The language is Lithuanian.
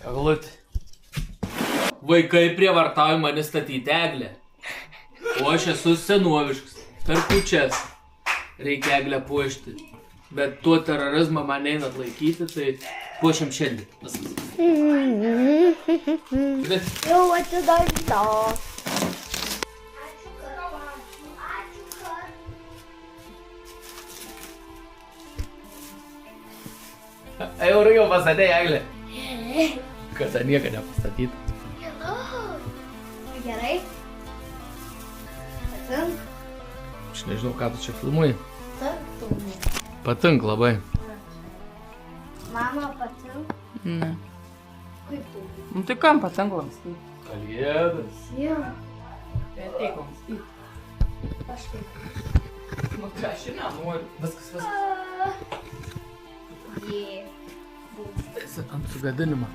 Eglutė. Vaikai prievartauja mane statyti eglę. O aš esu senoviškas. Per kūčias reikia eglę puošti. Bet tuo terorizmą man eina atlaikyti, tai puošiam šiandien. Jau atidaryta. Jau pastatė eglę. Kada nieko nepastatyta. Gerai. Patink. Aš nežinau, ką tu čia filmuoji. Patink. Patink labai. Mama, patink. Ne. Kaip tu? Nu tai kam patinka lankstyti? Kalėdas. Jau. Tai ateik lankstyti. Aš taip. Nu ką, aš ir nenoriu. Viskas. Jie. Esi ant sugadinimo.